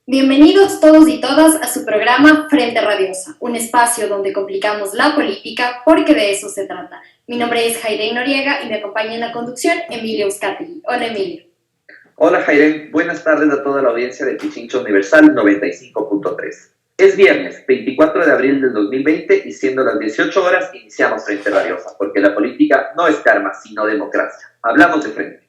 Bienvenidos todos y todas a su programa Frente Radiosa, un espacio donde complicamos la política porque de eso se trata. Mi nombre es Jairén Noriega y me acompaña en la conducción Emilio Euskadi. Hola Emilio. Hola Jairén, buenas tardes a toda la audiencia de Pichincha Universal 95.3. Es viernes, 24 de abril del 2020 y siendo las 18 horas iniciamos Frente Radiosa, porque la política no es karma, sino democracia. Hablamos de frente.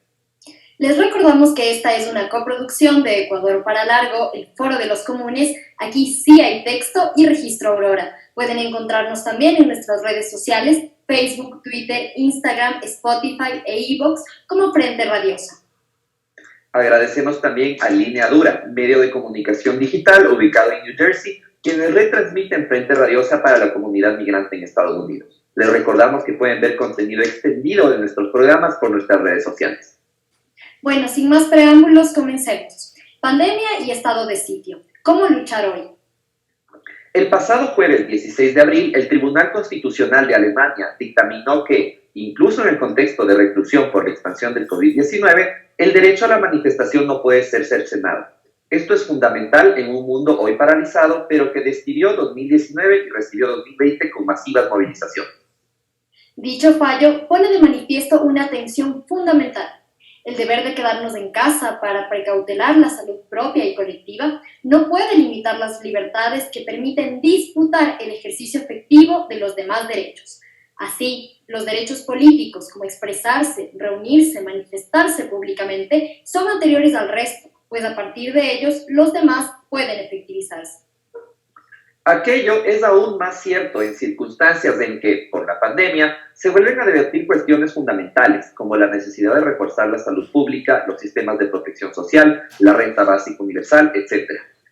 Les recordamos que esta es una coproducción de Ecuador para Largo, el Foro de los Comunes. Aquí sí hay texto y registro Aurora. Pueden encontrarnos también en nuestras redes sociales, Facebook, Twitter, Instagram, Spotify e iVoox como Frente Radiosa. Agradecemos también a Línea Dura, medio de comunicación digital ubicado en New Jersey, quienes retransmiten Frente Radiosa para la comunidad migrante en Estados Unidos. Les recordamos que pueden ver contenido extendido de nuestros programas por nuestras redes sociales. Bueno, sin más preámbulos, comencemos. Pandemia y estado de sitio. ¿Cómo luchar hoy? El pasado jueves 16 de abril, el Tribunal Constitucional de Alemania dictaminó que, incluso en el contexto de reclusión por la expansión del COVID-19, el derecho a la manifestación no puede ser cercenado. Esto es fundamental en un mundo hoy paralizado, pero que despidió 2019 y recibió 2020 con masivas movilizaciones. Dicho fallo pone de manifiesto una tensión fundamental. El deber de quedarnos en casa para precautelar la salud propia y colectiva no puede limitar las libertades que permiten disputar el ejercicio efectivo de los demás derechos. Así, los derechos políticos como expresarse, reunirse, manifestarse públicamente son anteriores al resto, pues a partir de ellos los demás pueden efectivizarse. Aquello es aún más cierto en circunstancias en que, por la pandemia, se vuelven a debatir cuestiones fundamentales, como la necesidad de reforzar la salud pública, los sistemas de protección social, la renta básica universal, etc.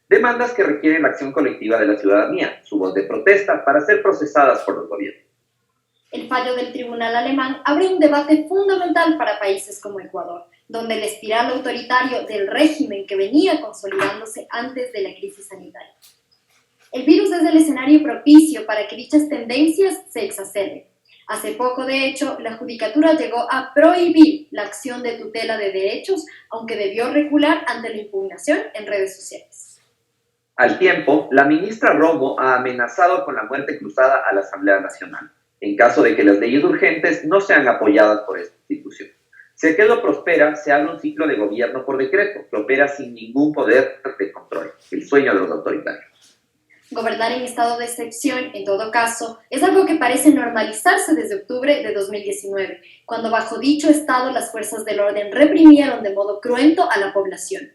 Demandas que requieren la acción colectiva de la ciudadanía, su voz de protesta, para ser procesadas por los gobiernos. El fallo del tribunal alemán abre un debate fundamental para países como Ecuador, donde el espiral autoritario del régimen que venía consolidándose antes de la crisis sanitaria. El virus es el escenario propicio para que dichas tendencias se exacerben. Hace poco, de hecho, la Judicatura llegó a prohibir la acción de tutela de derechos, aunque debió recular ante la impugnación en redes sociales. Al tiempo, la ministra Romo ha amenazado con la muerte cruzada a la Asamblea Nacional, en caso de que las leyes urgentes no sean apoyadas por esta institución. Si aquello prospera, se abre un ciclo de gobierno por decreto, que opera sin ningún poder de control, el sueño de los autoritarios. Gobernar en estado de excepción, en todo caso, es algo que parece normalizarse desde octubre de 2019, cuando bajo dicho estado las fuerzas del orden reprimieron de modo cruento a la población.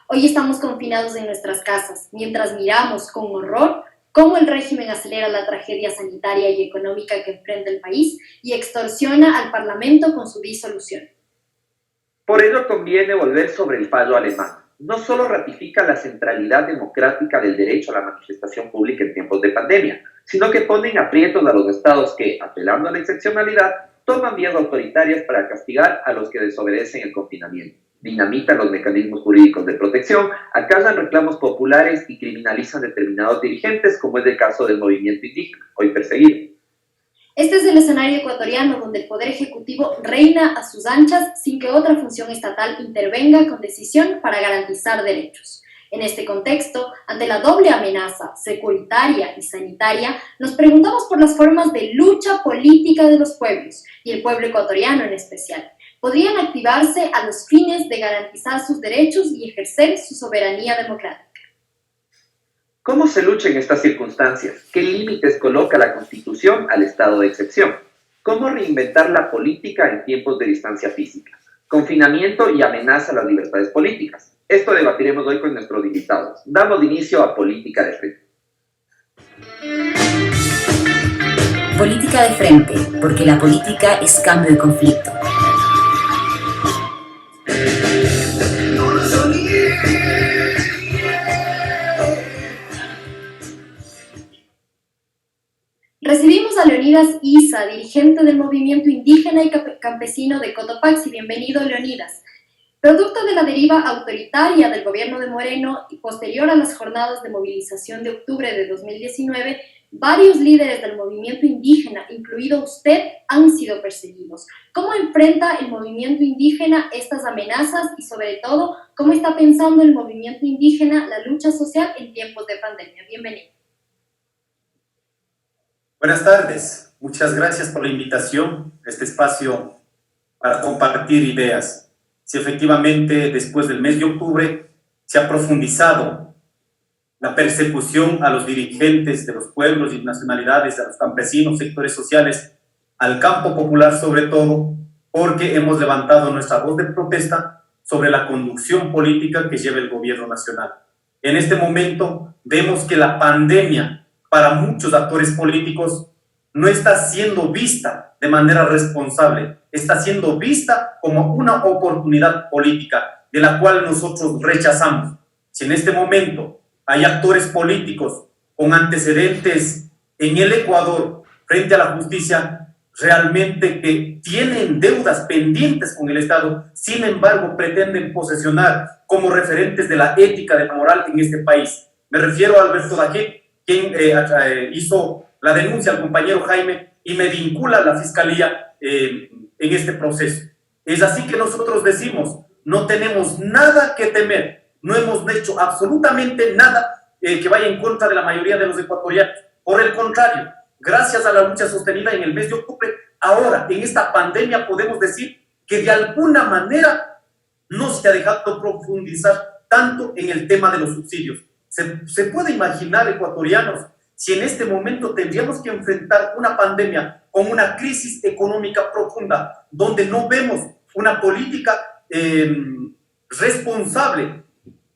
Hoy estamos confinados en nuestras casas, mientras miramos con horror cómo el régimen acelera la tragedia sanitaria y económica que enfrenta el país y extorsiona al Parlamento con su disolución. Por ello conviene volver sobre el fallo alemán. No solo ratifica la centralidad democrática del derecho a la manifestación pública en tiempos de pandemia, sino que pone en aprietos a los estados que, apelando a la excepcionalidad, toman vías autoritarias para castigar a los que desobedecen el confinamiento, dinamitan los mecanismos jurídicos de protección, acasan reclamos populares y criminalizan determinados dirigentes, como es el caso del movimiento indígena, hoy perseguido. Este es el escenario ecuatoriano donde el Poder Ejecutivo reina a sus anchas sin que otra función estatal intervenga con decisión para garantizar derechos. En este contexto, ante la doble amenaza securitaria y sanitaria, nos preguntamos por las formas de lucha política de los pueblos, y el pueblo ecuatoriano en especial. ¿Podrían activarse a los fines de garantizar sus derechos y ejercer su soberanía democrática? ¿Cómo se lucha en estas circunstancias? ¿Qué límites coloca la Constitución al estado de excepción? ¿Cómo reinventar la política en tiempos de distancia física? Confinamiento y amenaza a las libertades políticas. Esto debatiremos hoy con nuestros invitados. Damos inicio a Política de Frente. Política de Frente, porque la política es cambio y conflicto. Recibimos a Leonidas Issa, dirigente del movimiento indígena y campesino de Cotopaxi. Bienvenido, Leonidas. Producto de la deriva autoritaria del gobierno de Moreno y posterior a las jornadas de movilización de octubre de 2019, Varios líderes del movimiento indígena, incluido usted, han sido perseguidos. ¿Cómo enfrenta el movimiento indígena estas amenazas y, sobre todo, cómo está pensando el movimiento indígena la lucha social en tiempos de pandemia? Bienvenido. Buenas tardes. Muchas gracias por la invitación a este espacio para compartir ideas. Si efectivamente después del mes de octubre se ha profundizado la persecución a los dirigentes de los pueblos y nacionalidades, a los campesinos, sectores sociales, al campo popular sobre todo, porque hemos levantado nuestra voz de protesta sobre la conducción política que lleva el gobierno nacional. En este momento vemos que la pandemia para muchos actores políticos no está siendo vista de manera responsable, está siendo vista como una oportunidad política de la cual nosotros rechazamos. Si en este momento hay actores políticos con antecedentes en el Ecuador frente a la justicia, realmente que tienen deudas pendientes con el Estado, sin embargo pretenden posesionar como referentes de la ética, de la moral en este país. Me refiero a Alberto Daquet, quien hizo la denuncia al compañero Jaime y me vincula a la fiscalía en este proceso. Es así que nosotros decimos, no tenemos nada que temer, no hemos hecho absolutamente nada que vaya en contra de la mayoría de los ecuatorianos. Por el contrario, gracias a la lucha sostenida en el mes de octubre, ahora en esta pandemia podemos decir que de alguna manera no se ha dejado profundizar tanto en el tema de los subsidios. Se puede imaginar, ecuatorianos, si en este momento tendríamos que enfrentar una pandemia con una crisis económica profunda, donde no vemos una política responsable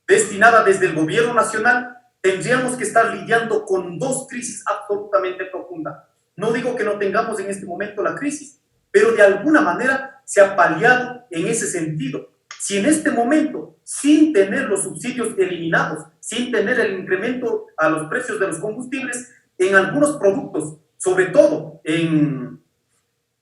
destinada desde el gobierno nacional, tendríamos que estar lidiando con dos crisis absolutamente profundas. No digo que no tengamos en este momento la crisis, pero de alguna manera se ha paliado en ese sentido. Si en este momento, sin tener los subsidios eliminados, sin tener el incremento a los precios de los combustibles, en algunos productos, sobre todo en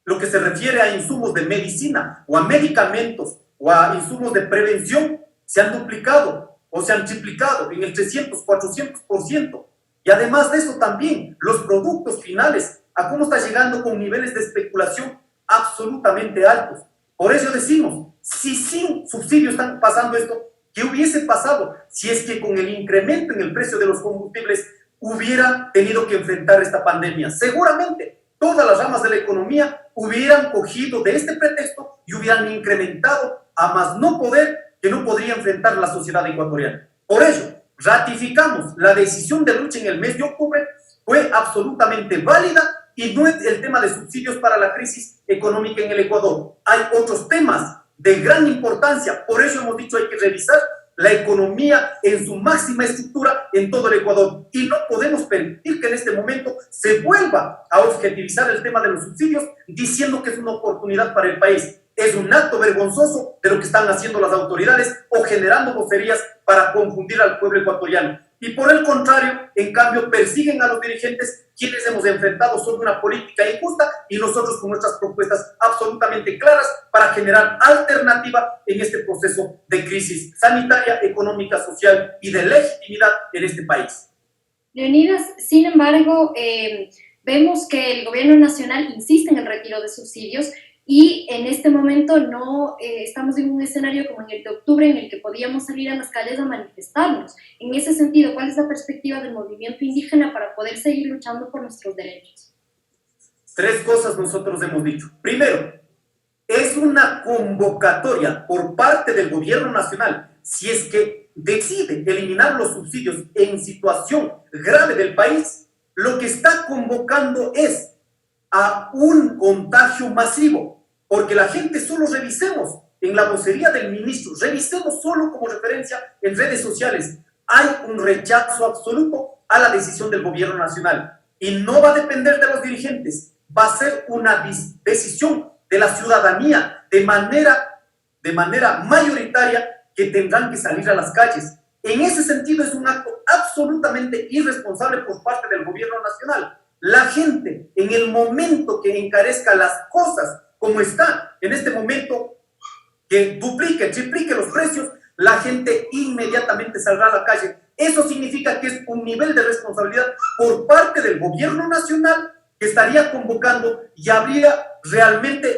lo que se refiere a insumos de medicina o a medicamentos o a insumos de prevención, se han duplicado o se han triplicado en el 300, 400%. Y además de eso también, los productos finales, a cómo está llegando con niveles de especulación absolutamente altos. Por eso decimos, si sin subsidios están pasando esto, ¿qué hubiese pasado si es que con el incremento en el precio de los combustibles hubiera tenido que enfrentar esta pandemia? Seguramente todas las ramas de la economía hubieran cogido de este pretexto y hubieran incrementado a más no poder que no podría enfrentar la sociedad ecuatoriana. Por ello, ratificamos la decisión de lucha en el mes de octubre, fue absolutamente válida y no es el tema de subsidios para la crisis económica en el Ecuador. Hay otros temas de gran importancia, por eso hemos dicho hay que revisar la economía en su máxima estructura en todo el Ecuador y no podemos permitir que en este momento se vuelva a objetivizar el tema de los subsidios diciendo que es una oportunidad para el país. Es un acto vergonzoso de lo que están haciendo las autoridades o generando vocerías para confundir al pueblo ecuatoriano. Y por el contrario, en cambio, persiguen a los dirigentes quienes hemos enfrentado sobre una política injusta y nosotros con nuestras propuestas absolutamente claras para generar alternativa en este proceso de crisis sanitaria, económica, social y de legitimidad en este país. Leonidas, sin embargo, vemos que el gobierno nacional insiste en el retiro de subsidios y en este momento no estamos en un escenario como en el de octubre en el que podíamos salir a las calles a manifestarnos. En ese sentido, ¿cuál es la perspectiva del movimiento indígena para poder seguir luchando por nuestros derechos? Tres cosas nosotros hemos dicho. Primero, es una convocatoria por parte del gobierno nacional, si es que decide eliminar los subsidios en situación grave del país, lo que está convocando es a un contagio masivo, porque la gente solo revisemos en la vocería del ministro, revisemos solo como referencia en redes sociales, hay un rechazo absoluto a la decisión del gobierno nacional y no va a depender de los dirigentes, va a ser una decisión de la ciudadanía de manera mayoritaria que tendrán que salir a las calles. En ese sentido es un acto absolutamente irresponsable por parte del gobierno nacional. La gente, en el momento que encarezca las cosas como está, en este momento que duplique, triplique los precios, la gente inmediatamente saldrá a la calle Eso significa que es un nivel de responsabilidad por parte del gobierno nacional que estaría convocando y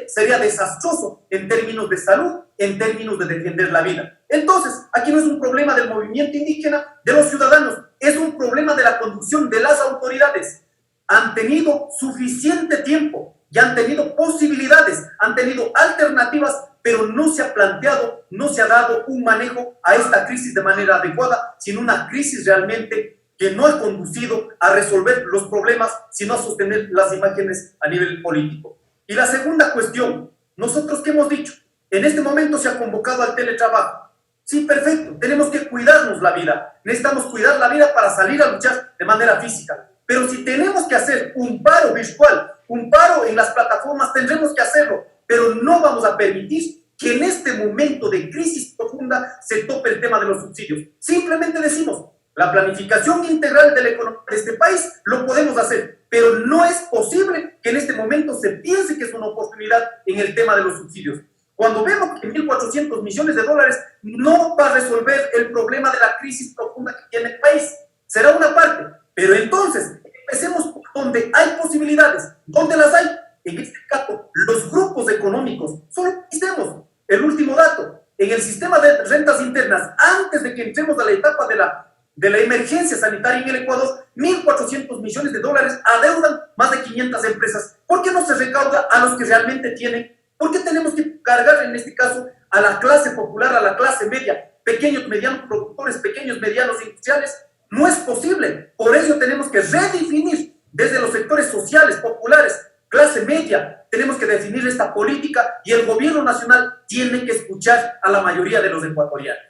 sería desastroso en términos de salud, en términos de defender la vida. Entonces, aquí no es un problema del movimiento indígena, de los ciudadanos, es un problema de la conducción de las autoridades. Han tenido suficiente tiempo y han tenido posibilidades, han tenido alternativas, pero no se ha planteado, no se ha dado un manejo a esta crisis de manera adecuada, sino una crisis realmente que no ha conducido a resolver los problemas, sino a sostener las imágenes a nivel político. Y la segunda cuestión, nosotros ¿qué hemos dicho? En este momento se ha convocado al teletrabajo. Sí, perfecto, tenemos que cuidarnos la vida, necesitamos cuidar la vida para salir a luchar de manera física. Pero si tenemos que hacer un paro virtual, un paro en las plataformas, tendremos que hacerlo, pero no vamos a permitir que en este momento de crisis profunda se tope el tema de los subsidios. Simplemente decimos, la planificación integral de la economía de este país lo podemos hacer, pero no es posible que en este momento se piense que es una oportunidad en el tema de los subsidios. Cuando vemos que 1.400 millones de dólares no va a resolver el problema de la crisis profunda que tiene el país, será una parte, pero entonces empecemos por donde hay posibilidades, donde las hay. En este caso, los grupos económicos, solo quisemos el último dato, en el sistema de rentas internas, antes de que entremos a la etapa de la emergencia sanitaria en el Ecuador, 1.400 millones de dólares adeudan más de 500 empresas. ¿Por qué no se recauda a los que realmente tienen? ¿Por qué tenemos que cargar en este caso a la clase popular, a la clase media, pequeños, medianos productores, pequeños, medianos industriales? No es posible. Por ello tenemos que redefinir desde los sectores sociales, populares, clase media, tenemos que definir esta política y el gobierno nacional tiene que escuchar a la mayoría de los ecuatorianos.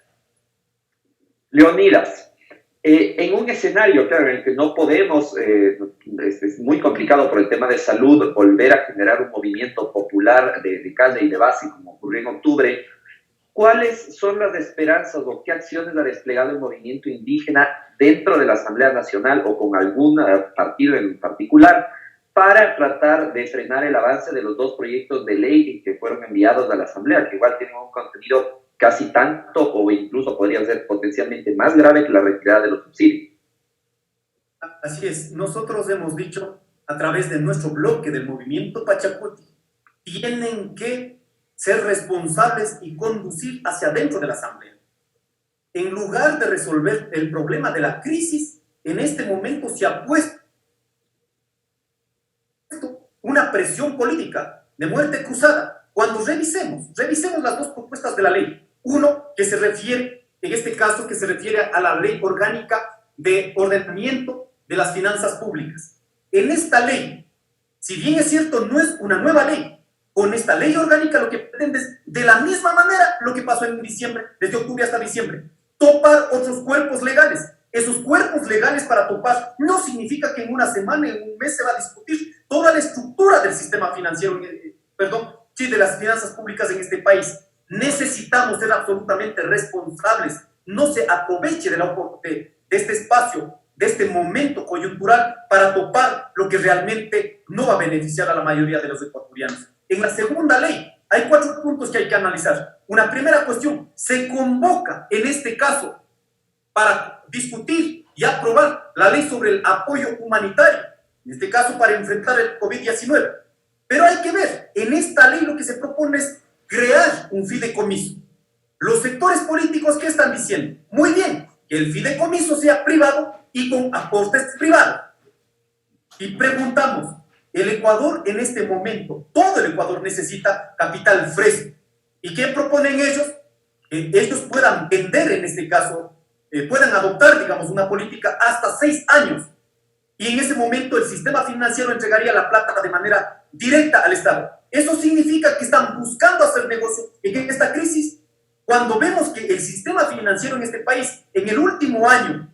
Leonidas, en un escenario, claro, en el que no podemos, es muy complicado por el tema de salud, volver a generar un movimiento popular de calle y de base, como ocurrió en octubre, ¿cuáles son las esperanzas o qué acciones ha desplegado el movimiento indígena dentro de la Asamblea Nacional o con algún partido en particular para tratar de frenar el avance de los dos proyectos de ley que fueron enviados a la Asamblea, que igual tienen un contenido casi tanto o incluso podría ser potencialmente más grave que la retirada de los subsidios? Así es, nosotros hemos dicho a través de nuestro bloque del movimiento Pachacuti, tienen que ser responsables y conducir hacia adentro de la Asamblea. En lugar de resolver el problema de la crisis, en este momento se ha puesto una presión política de muerte cruzada. Cuando revisemos las dos propuestas de la ley, uno que se refiere, en este caso, que se refiere a la ley orgánica de ordenamiento de las finanzas públicas. En esta ley, si bien es cierto, no es una nueva ley, con esta ley orgánica lo que pretende es, de la misma manera, lo que pasó en diciembre, desde octubre hasta diciembre, topar otros cuerpos legales. Esos cuerpos legales para topar no significa que en una semana, en un mes se va a discutir toda la estructura del sistema financiero, de las finanzas públicas en este país. Necesitamos ser absolutamente responsables. No se aproveche de este espacio, de este momento coyuntural para topar lo que realmente no va a beneficiar a la mayoría de los ecuatorianos. En la segunda ley hay 4 puntos que hay que analizar. Una primera cuestión, se convoca en este caso para discutir y aprobar la ley sobre el apoyo humanitario, en este caso para enfrentar el COVID-19. Pero hay que ver, en esta ley lo que se propone es crear un fideicomiso. Los sectores políticos, ¿qué están diciendo? Muy bien, que el fideicomiso sea privado y con aportes privados. Y preguntamos, el Ecuador en este momento, todo el Ecuador necesita capital fresco. ¿Y qué proponen ellos? Que ellos puedan vender, en este caso, puedan adoptar, digamos, una política hasta 6 años. Y en ese momento el sistema financiero entregaría la plata de manera directa al Estado. Eso significa que están buscando hacer negocio en esta crisis. Cuando vemos que el sistema financiero en este país, en el último año,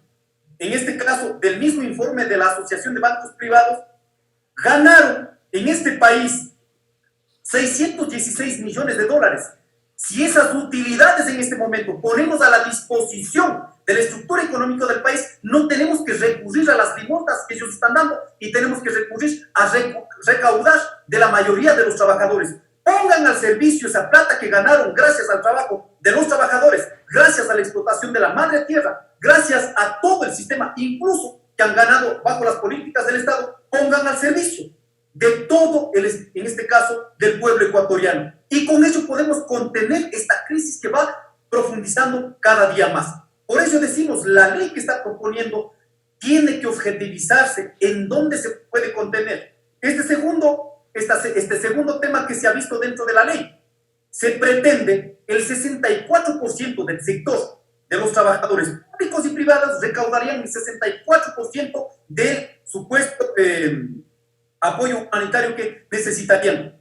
en este caso del mismo informe de la Asociación de Bancos Privados, ganaron en este país 616 millones de dólares. Si esas utilidades en este momento ponemos a la disposición de la estructura económica del país, no tenemos que recurrir a las limotas que ellos están dando y tenemos que recurrir a recaudar de la mayoría de los trabajadores. Pongan al servicio esa plata que ganaron gracias al trabajo de los trabajadores, gracias a la explotación de la madre tierra, gracias a todo el sistema, incluso que han ganado bajo las políticas del Estado, pongan al servicio de todo, en este caso, del pueblo ecuatoriano. Y con eso podemos contener esta crisis que va profundizando cada día más. Por eso decimos, la ley que está proponiendo tiene que objetivizarse en dónde se puede contener. Este segundo tema que se ha visto dentro de la ley, se pretende el 64% del sector de los trabajadores públicos y privados recaudarían el 64% del supuesto apoyo humanitario que necesitarían.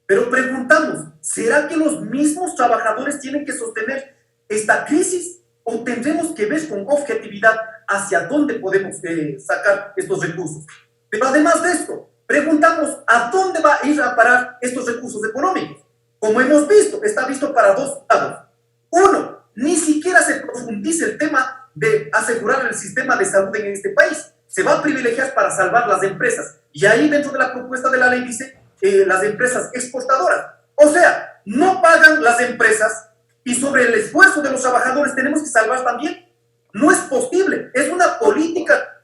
Pero preguntamos, ¿será que los mismos trabajadores tienen que sostener esta crisis o tendremos que ver con objetividad hacia dónde podemos sacar estos recursos? Pero además de esto, preguntamos a dónde va a ir a parar estos recursos económicos. Como hemos visto, está visto para dos lados. Uno, ni siquiera se profundiza el tema de asegurar el sistema de salud en este país. Se va a privilegiar para salvar las empresas. Y ahí dentro de la propuesta de la ley dice las empresas exportadoras. O sea, no pagan las empresas y sobre el esfuerzo de los trabajadores tenemos que salvar también. No es posible. Es una política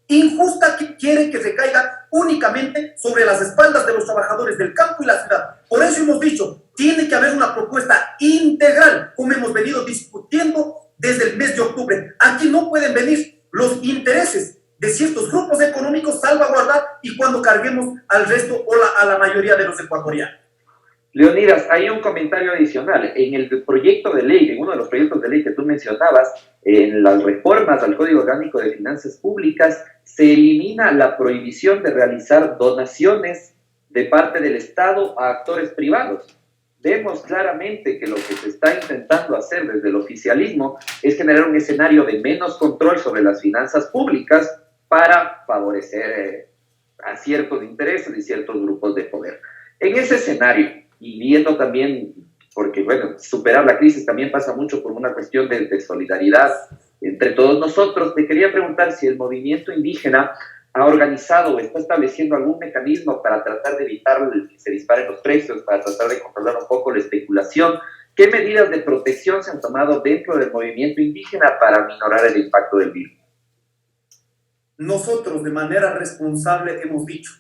injusta que quiere que recaiga únicamente sobre las espaldas de los trabajadores del campo y la ciudad. Por eso hemos dicho, tiene que haber una propuesta integral, como hemos venido discutiendo desde el mes de octubre. Aquí no pueden venir los intereses de ciertos grupos económicos salvaguardar y cuando carguemos al resto o a la mayoría de los ecuatorianos. Leonidas, hay un comentario adicional. En el proyecto de ley, en uno de los proyectos de ley que tú mencionabas, en las reformas al Código Orgánico de Finanzas Públicas, se elimina la prohibición de realizar donaciones de parte del Estado a actores privados. Vemos claramente que lo que se está intentando hacer desde el oficialismo es generar un escenario de menos control sobre las finanzas públicas para favorecer a ciertos intereses y ciertos grupos de poder. En ese escenario, y viendo también, porque bueno, superar la crisis también pasa mucho por una cuestión de solidaridad entre todos nosotros, te quería preguntar si el movimiento indígena ha organizado o está estableciendo algún mecanismo para tratar de evitar que se disparen los precios, para tratar de controlar un poco la especulación. ¿Qué medidas de protección se han tomado dentro del movimiento indígena para minorar el impacto del virus? Nosotros de manera responsable hemos dicho,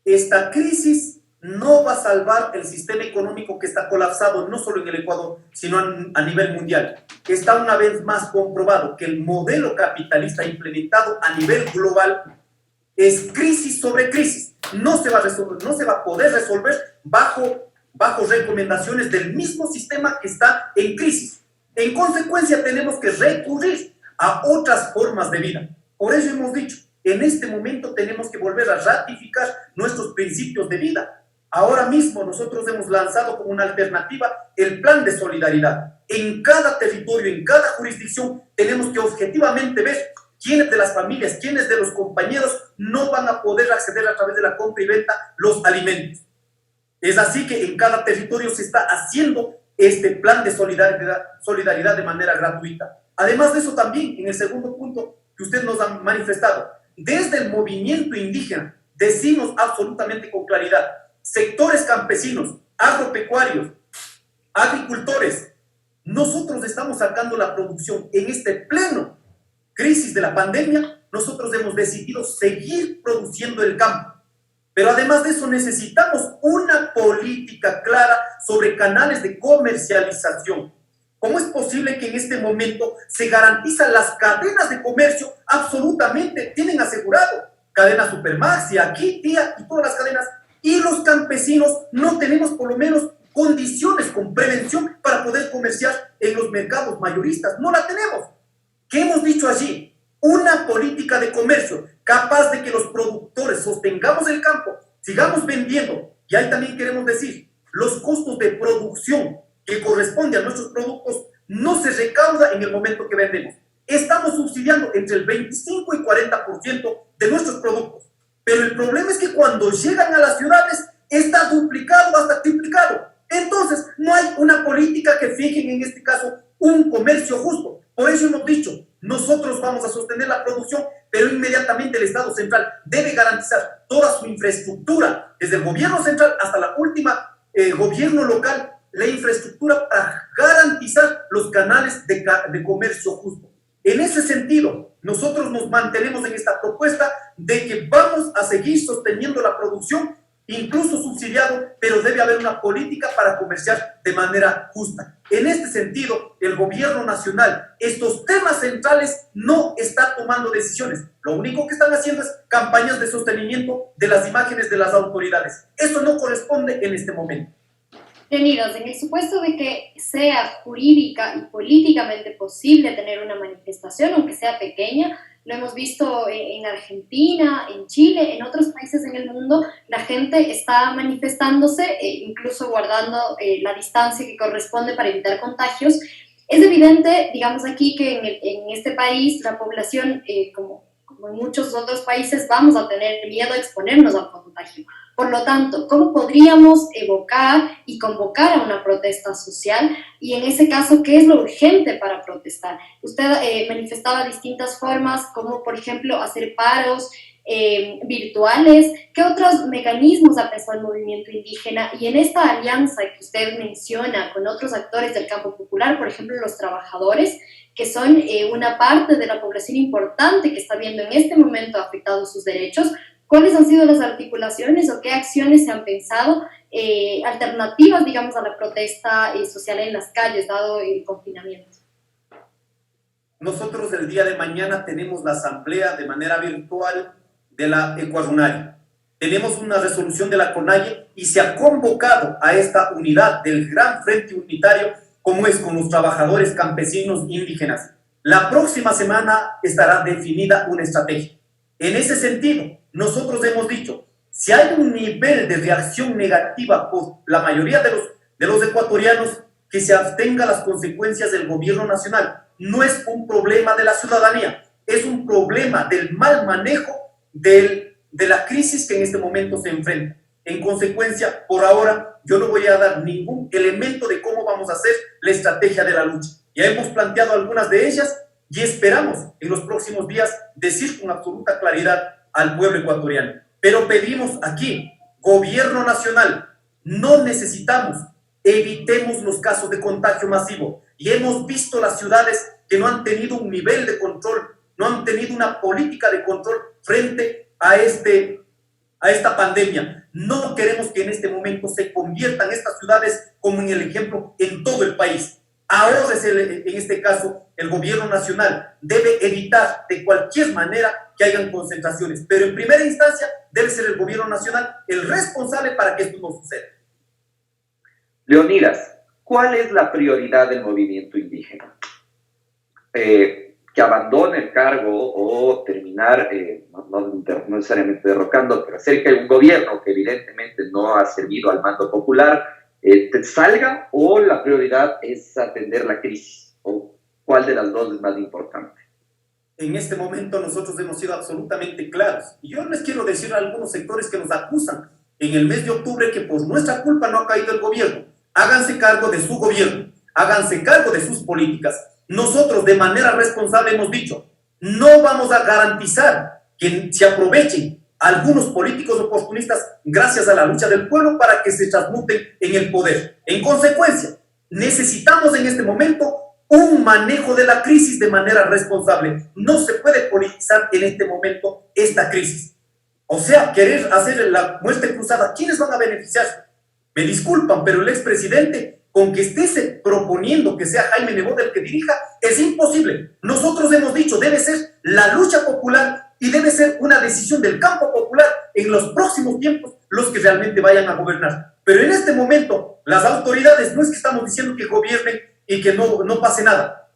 esta crisis no va a salvar el sistema económico que está colapsado no solo en el Ecuador, sino a nivel mundial. Está una vez más comprobado que el modelo capitalista implementado a nivel global es crisis sobre crisis. No se va a resolver, no se va a poder resolver bajo recomendaciones del mismo sistema que está en crisis. En consecuencia, tenemos que recurrir a otras formas de vida. Por eso hemos dicho, en este momento tenemos que volver a ratificar nuestros principios de vida. Ahora mismo nosotros hemos lanzado como una alternativa el plan de solidaridad. En cada territorio, en cada jurisdicción, tenemos que objetivamente ver quiénes de las familias, quiénes de los compañeros no van a poder acceder a través de la compra y venta los alimentos. Es así que en cada territorio se está haciendo este plan de solidaridad de manera gratuita. Además de eso también, en el segundo punto que usted nos ha manifestado, desde el movimiento indígena decimos absolutamente con claridad, sectores campesinos, agropecuarios, agricultores, nosotros estamos sacando la producción en este pleno crisis de la pandemia. Nosotros hemos decidido seguir produciendo el campo, pero además de eso necesitamos una política clara sobre canales de comercialización. ¿Cómo es posible que en este momento se garantizan las cadenas de comercio? Absolutamente tienen asegurado cadena Supermaxi, aquí, tía y todas las cadenas. Y los campesinos no tenemos por lo menos condiciones con prevención para poder comerciar en los mercados mayoristas. No la tenemos. ¿Qué hemos dicho allí? Una política de comercio capaz de que los productores sostengamos el campo, sigamos vendiendo. Y ahí también queremos decir, los costos de producción que corresponden a nuestros productos no se recauda en el momento que vendemos. Estamos subsidiando entre el 25 y 40% de nuestros productos. Pero el problema es que cuando llegan a las ciudades está duplicado hasta triplicado. Entonces, no hay una política que fijen en este caso un comercio justo. Por eso hemos dicho, nosotros vamos a sostener la producción, pero inmediatamente el Estado central debe garantizar toda su infraestructura, desde el gobierno central hasta la última gobierno local, la infraestructura para garantizar los canales de comercio justo. En ese sentido, nosotros nos mantenemos en esta propuesta de que vamos a seguir sosteniendo la producción, incluso subsidiado, pero debe haber una política para comerciar de manera justa. En este sentido, el gobierno nacional, estos temas centrales, no está tomando decisiones. Lo único que están haciendo es campañas de sostenimiento de las imágenes de las autoridades. Eso no corresponde en este momento. Leonidas, en el supuesto de que sea jurídica y políticamente posible tener una manifestación, aunque sea pequeña, lo hemos visto en Argentina, en Chile, en otros países en el mundo, la gente está manifestándose, incluso guardando la distancia que corresponde para evitar contagios. Es evidente, digamos aquí, que en este país la población, como en muchos otros países, vamos a tener miedo a exponernos al contagio. Por lo tanto, ¿cómo podríamos evocar y convocar a una protesta social? Y en ese caso, ¿qué es lo urgente para protestar? Usted manifestaba distintas formas, como por ejemplo hacer paros virtuales. ¿Qué otros mecanismos ha pensado el movimiento indígena? Y en esta alianza que usted menciona con otros actores del campo popular, por ejemplo los trabajadores, que son una parte de la población importante que está viendo en este momento afectados sus derechos, ¿cuáles han sido las articulaciones o qué acciones se han pensado alternativas, digamos, a la protesta social en las calles, dado el confinamiento? Nosotros el día de mañana tenemos la asamblea de manera virtual de la Ecuarunaria. Tenemos una resolución de la CONAIE y se ha convocado a esta unidad del Gran Frente Unitario, como es con los trabajadores campesinos indígenas. La próxima semana estará definida una estrategia. En ese sentido, nosotros hemos dicho, si hay un nivel de reacción negativa por la mayoría de los ecuatorianos, que se abstenga las consecuencias del gobierno nacional. No es un problema de la ciudadanía, es un problema del mal manejo de la crisis que en este momento se enfrenta. En consecuencia, por ahora, yo no voy a dar ningún elemento de cómo vamos a hacer la estrategia de la lucha. Ya hemos planteado algunas de ellas y esperamos en los próximos días decir con absoluta claridad al pueblo ecuatoriano. Pero pedimos aquí, gobierno nacional, no necesitamos, evitemos los casos de contagio masivo. Y hemos visto las ciudades que no han tenido un nivel de control, no han tenido una política de control frente a esta pandemia. No queremos que en este momento se conviertan estas ciudades como en el ejemplo en todo el país. Ahora en este caso, el gobierno nacional debe evitar de cualquier manera que hayan concentraciones, pero en primera instancia debe ser el gobierno nacional el responsable para que esto no suceda. Leonidas, ¿cuál es la prioridad del movimiento indígena? Que abandone el cargo o terminar, no necesariamente derrocando, pero hacer que un gobierno que evidentemente no ha servido al mando popular salga, o la prioridad es atender la crisis, o cuál de las dos es más importante. En este momento nosotros hemos sido absolutamente claros, y yo les quiero decir a algunos sectores que nos acusan en el mes de octubre que por nuestra culpa no ha caído el gobierno. Háganse cargo de su gobierno, háganse cargo de sus políticas. Nosotros de manera responsable hemos dicho, no vamos a garantizar que se aprovechen algunos políticos oportunistas gracias a la lucha del pueblo para que se transmuten en el poder. En consecuencia, necesitamos en este momento un manejo de la crisis de manera responsable. No se puede politizar en este momento esta crisis. O sea, querer hacer la muerte cruzada, ¿quiénes van a beneficiarse? Me disculpan, pero el expresidente, con que esté proponiendo que sea Jaime Nebot el que dirija, es imposible. Nosotros hemos dicho, debe ser la lucha popular y debe ser una decisión del campo popular en los próximos tiempos los que realmente vayan a gobernar. Pero en este momento, las autoridades no es que estamos diciendo que gobiernen y que no pase nada.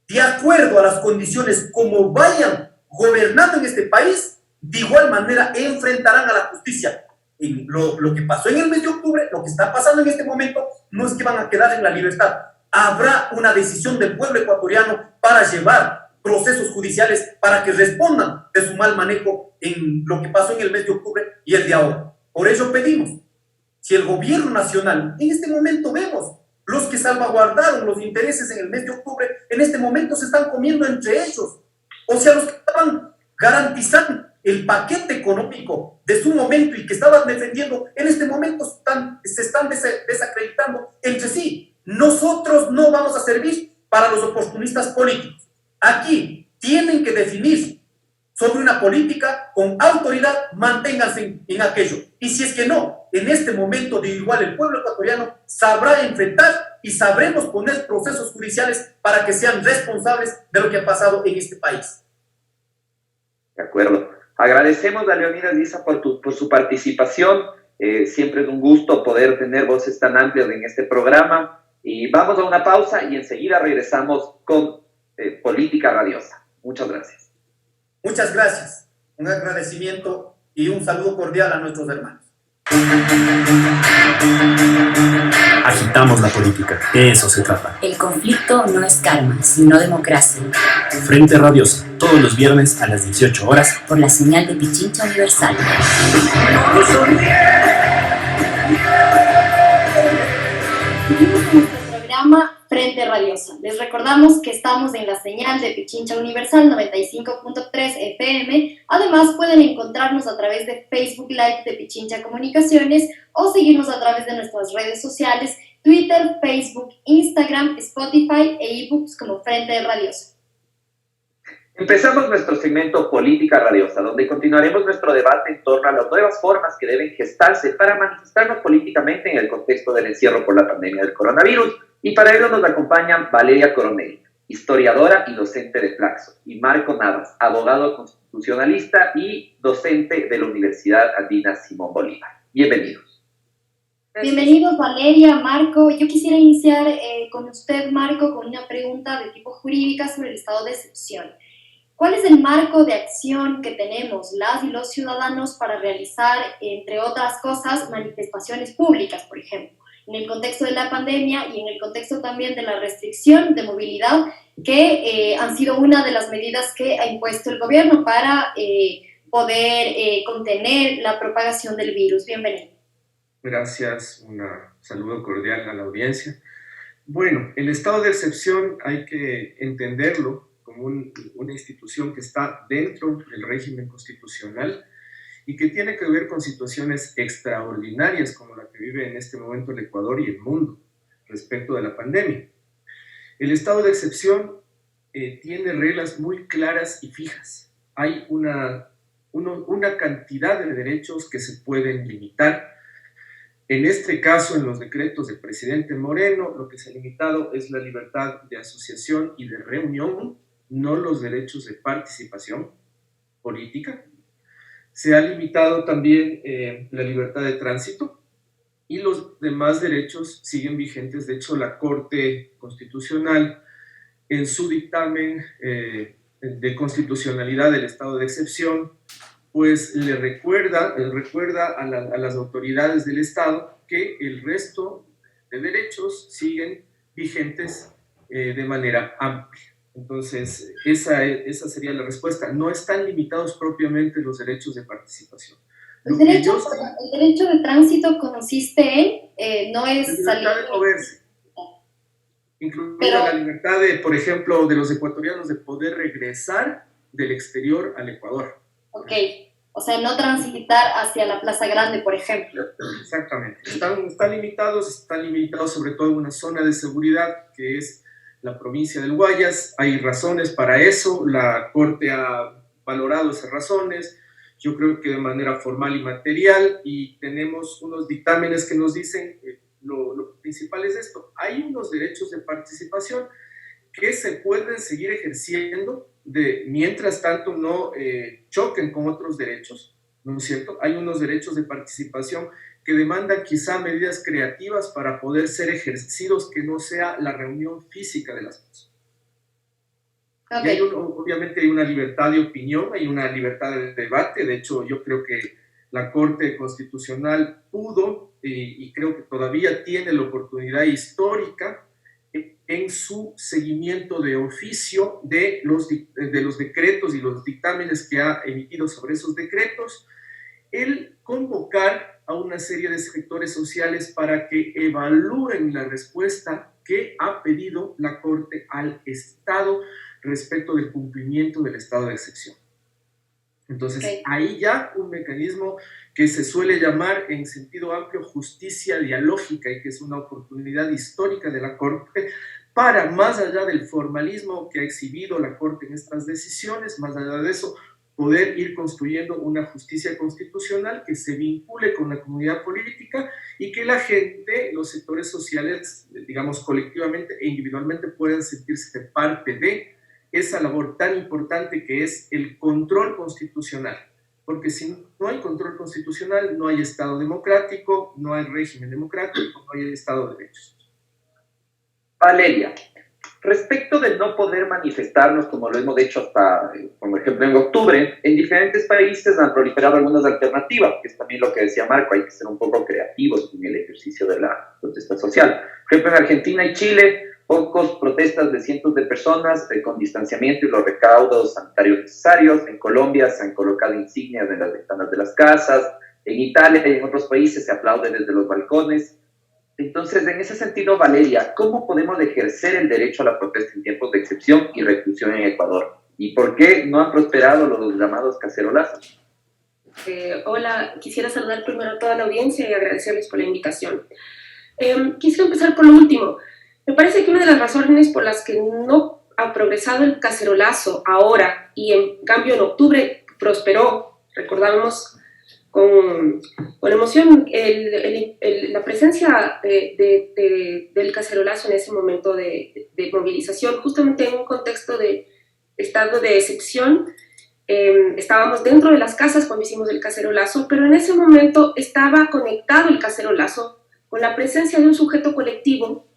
De acuerdo a las condiciones como vayan gobernando en este país, de igual manera enfrentarán a la justicia. Y lo que pasó en el mes de octubre, lo que está pasando en este momento, no es que van a quedar en la libertad. Habrá una decisión del pueblo ecuatoriano para llevar procesos judiciales para que respondan de su mal manejo en lo que pasó en el mes de octubre y el de ahora. Por ello pedimos, si el gobierno nacional, en este momento vemos, los que salvaguardaron los intereses en el mes de octubre, en este momento se están comiendo entre ellos. O sea, los que estaban garantizando el paquete económico de su momento y que estaban defendiendo, en este momento se están desacreditando entre sí. Nosotros no vamos a servir para los oportunistas políticos. Aquí tienen que definir sobre una política con autoridad, manténganse en aquello. Y si es que no, en este momento de igual el pueblo ecuatoriano sabrá enfrentar y sabremos poner procesos judiciales para que sean responsables de lo que ha pasado en este país. De acuerdo. Agradecemos a Leonidas Diza por su participación. Siempre es un gusto poder tener voces tan amplias en este programa. Y vamos a una pausa y enseguida regresamos con Política Radiosa. Muchas gracias. Muchas gracias. Un agradecimiento y un saludo cordial a nuestros hermanos. Agitamos la política, de eso se trata. El conflicto no es karma, sino democracia. Frente Radiosa, todos los viernes a las 18 horas. Por la señal de Pichincha Universal. Nuestro programa Frente Radiosa. Les recordamos que estamos en la señal de Pichincha Universal 95.3 FM. Además, pueden encontrarnos a través de Facebook Live de Pichincha Comunicaciones o seguirnos a través de nuestras redes sociales, Twitter, Facebook, Instagram, Spotify e ebooks como Frente Radiosa. Empezamos nuestro segmento Política Radiosa, donde continuaremos nuestro debate en torno a las nuevas formas que deben gestarse para manifestarnos políticamente en el contexto del encierro por la pandemia del coronavirus. Y para ello nos acompañan Valeria Coronel, historiadora y docente de Flaxo, y Marco Navas, abogado constitucionalista y docente de la Universidad Andina Simón Bolívar. Bienvenidos. Bienvenidos Valeria, Marco. Yo quisiera iniciar con usted, Marco, con una pregunta de tipo jurídica sobre el estado de excepción. ¿Cuál es el marco de acción que tenemos las y los ciudadanos para realizar, entre otras cosas, manifestaciones públicas, por ejemplo, en el contexto de la pandemia y en el contexto también de la restricción de movilidad, que han sido una de las medidas que ha impuesto el gobierno para poder contener la propagación del virus? Bienvenido. Gracias, un saludo cordial a la audiencia. Bueno, el estado de excepción hay que entenderlo como una institución que está dentro del régimen constitucional y que tiene que ver con situaciones extraordinarias como la que vive en este momento el Ecuador y el mundo respecto de la pandemia. El estado de excepción tiene reglas muy claras y fijas. Hay una cantidad de derechos que se pueden limitar. En este caso, en los decretos del presidente Moreno, lo que se ha limitado es la libertad de asociación y de reunión, no los derechos de participación política. Se ha limitado también la libertad de tránsito y los demás derechos siguen vigentes. De hecho, la Corte Constitucional, en su dictamen de constitucionalidad del estado de excepción, pues le recuerda a las autoridades del Estado que el resto de derechos siguen vigentes de manera amplia. Entonces, esa sería la respuesta. No están limitados propiamente los derechos de participación. El derecho de tránsito consiste en, no es la libertad de moverse, incluida la libertad de, por ejemplo, de los ecuatorianos de poder regresar del exterior al Ecuador. Ok, o sea, no transitar hacia la Plaza Grande, por ejemplo. Exactamente. Están limitados sobre todo en una zona de seguridad que es la provincia del Guayas. Hay razones para eso, la Corte ha valorado esas razones, yo creo que de manera formal y material, y tenemos unos dictámenes que nos dicen lo principal es esto: hay unos derechos de participación que se pueden seguir ejerciendo mientras tanto no choquen con otros derechos, ¿no es cierto? Hay unos derechos de participación que demandan quizá medidas creativas para poder ser ejercidos que no sea la reunión física de las personas. Okay. Y obviamente hay una libertad de opinión, hay una libertad de debate. De hecho, yo creo que la Corte Constitucional pudo y creo que todavía tiene la oportunidad histórica en su seguimiento de oficio de los decretos y los dictámenes que ha emitido sobre esos decretos, el convocar a una serie de sectores sociales para que evalúen la respuesta que ha pedido la Corte al Estado respecto del cumplimiento del estado de excepción. Entonces, ahí ya un mecanismo que se suele llamar en sentido amplio justicia dialógica y que es una oportunidad histórica de la Corte para, más allá del formalismo que ha exhibido la Corte en estas decisiones, más allá de eso, poder ir construyendo una justicia constitucional que se vincule con la comunidad política y que la gente, los sectores sociales, digamos, colectivamente e individualmente puedan sentirse parte de esa labor tan importante que es el control constitucional. Porque si no hay control constitucional, no hay Estado democrático, no hay régimen democrático, no hay Estado de derechos. Valeria, respecto de no poder manifestarnos como lo hemos hecho hasta, por ejemplo, en octubre, en diferentes países han proliferado algunas alternativas, que es también lo que decía Marco, hay que ser un poco creativos en el ejercicio de la protesta social. Por ejemplo, en Argentina y Chile, pocos protestas de cientos de personas con distanciamiento y los recaudos sanitarios necesarios. En Colombia se han colocado insignias en las ventanas de las casas. En Italia y en otros países se aplaude desde los balcones. Entonces, en ese sentido, Valeria, ¿cómo podemos ejercer el derecho a la protesta en tiempos de excepción y reclusión en Ecuador? ¿Y por qué no han prosperado los llamados cacerolazos? Hola, quisiera saludar primero a toda la audiencia y agradecerles por la invitación. Quisiera empezar por lo último. Me parece que una de las razones por las que no ha progresado el cacerolazo ahora y en cambio en octubre prosperó, recordábamos con emoción la presencia del cacerolazo en ese momento de movilización, justamente en un contexto de estado de excepción. Estábamos dentro de las casas cuando hicimos el cacerolazo, pero en ese momento estaba conectado el cacerolazo con la presencia de un sujeto colectivo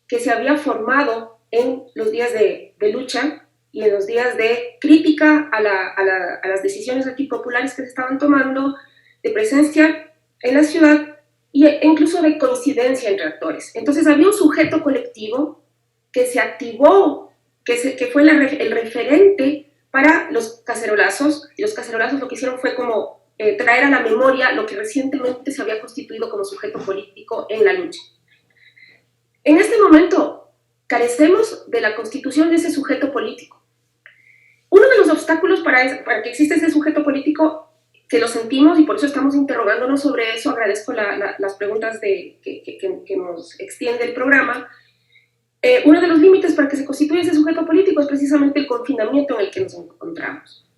que se había formado en los días de lucha y en los días de crítica a las decisiones antipopulares que se estaban tomando, de presencia en la ciudad e incluso de coincidencia entre actores. Entonces había un sujeto colectivo que se activó, que fue el referente para los cacerolazos, y los cacerolazos lo que hicieron fue como traer a la memoria lo que recientemente se había constituido como sujeto político en la lucha. En este momento carecemos de la constitución de ese sujeto político. Uno de los obstáculos para que exista ese sujeto político, que lo sentimos y por eso estamos interrogándonos sobre eso, agradezco las preguntas que nos extiende el programa. Uno de los límites para que se constituya ese sujeto político es precisamente el confinamiento en el que nos encontramos.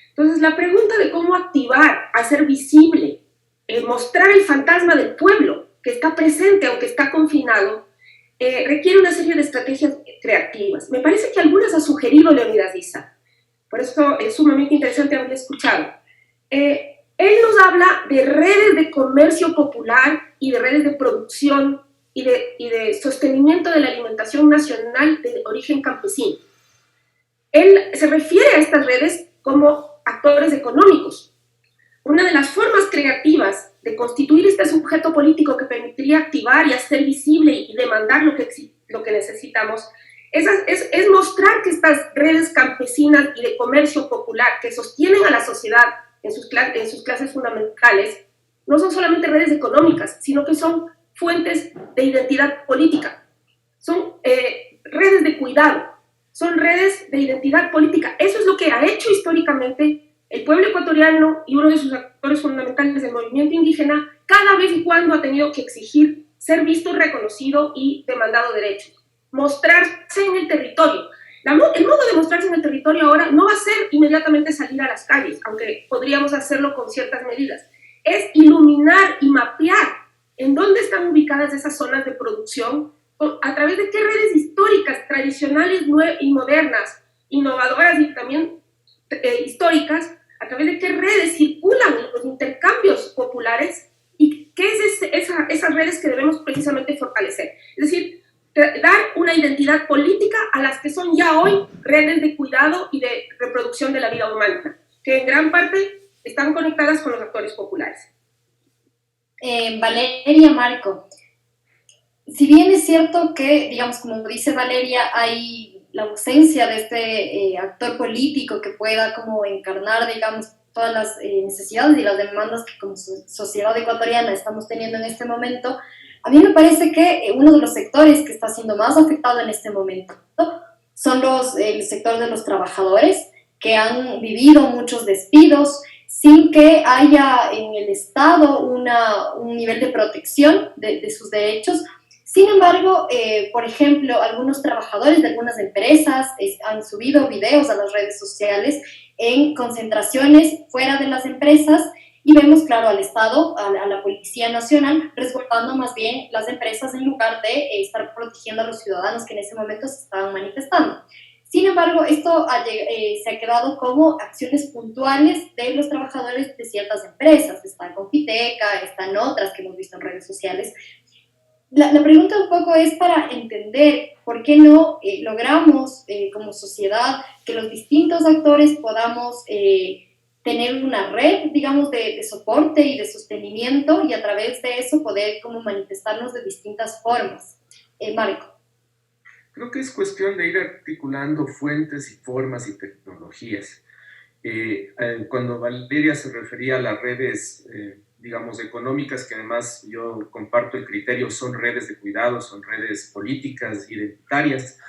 Entonces, la pregunta de cómo activar, hacer visible, mostrar el fantasma del pueblo que está presente aunque está confinado, requiere una serie de estrategias creativas. Me parece que algunas ha sugerido Leonidas Issa, por eso es sumamente interesante haberle escuchado. Él nos habla de redes de comercio popular y de redes de producción y de sostenimiento de la alimentación nacional de origen campesino. Él se refiere a estas redes como actores económicos. Una de las formas creativas de constituir este sujeto político que permitiría activar y hacer visible y demandar lo que necesitamos es mostrar que estas redes campesinas y de comercio popular que sostienen a la sociedad en sus clases fundamentales no son solamente redes económicas, sino que son fuentes de identidad política, son redes de cuidado, son redes de identidad política. Eso es lo que ha hecho históricamente el pueblo ecuatoriano y uno de sus actores fundamentales del movimiento indígena, cada vez y cuando ha tenido que exigir ser visto, reconocido y demandado derechos. Mostrarse en el territorio. El modo de mostrarse en el territorio ahora no va a ser inmediatamente salir a las calles, aunque podríamos hacerlo con ciertas medidas. Es iluminar y mapear en dónde están ubicadas esas zonas de producción, a través de qué redes históricas, tradicionales y modernas, innovadoras y también históricas, a través de qué redes circulan los intercambios populares y qué es esas redes que debemos precisamente fortalecer. Es decir, dar una identidad política a las que son ya hoy redes de cuidado y de reproducción de la vida humana, que en gran parte están conectadas con los actores populares. Valeria, Marco, si bien es cierto que, digamos, como dice Valeria, hay la ausencia de este actor político que pueda como encarnar, digamos, todas las necesidades y las demandas que como sociedad ecuatoriana estamos teniendo en este momento, a mí me parece que uno de los sectores que está siendo más afectado en este momento son el sector de los trabajadores, que han vivido muchos despidos sin que haya en el Estado un nivel de protección de sus derechos, Sin embargo, por ejemplo, algunos trabajadores de algunas empresas han subido videos a las redes sociales en concentraciones fuera de las empresas y vemos, claro, al Estado, a la Policía Nacional, resguardando más bien las empresas en lugar de estar protegiendo a los ciudadanos que en ese momento se estaban manifestando. Sin embargo, esto se ha quedado como acciones puntuales de los trabajadores de ciertas empresas. Está Confiteca, están otras que hemos visto en redes sociales. La pregunta un poco es para entender por qué no logramos como sociedad que los distintos actores podamos tener una red, digamos, de soporte y de sostenimiento y a través de eso poder como manifestarnos de distintas formas. Marco. Creo que es cuestión de ir articulando fuentes y formas y tecnologías. Cuando Valeria se refería a las redes, digamos, económicas, que además yo comparto el criterio, son redes de cuidado, son redes políticas, identitarias,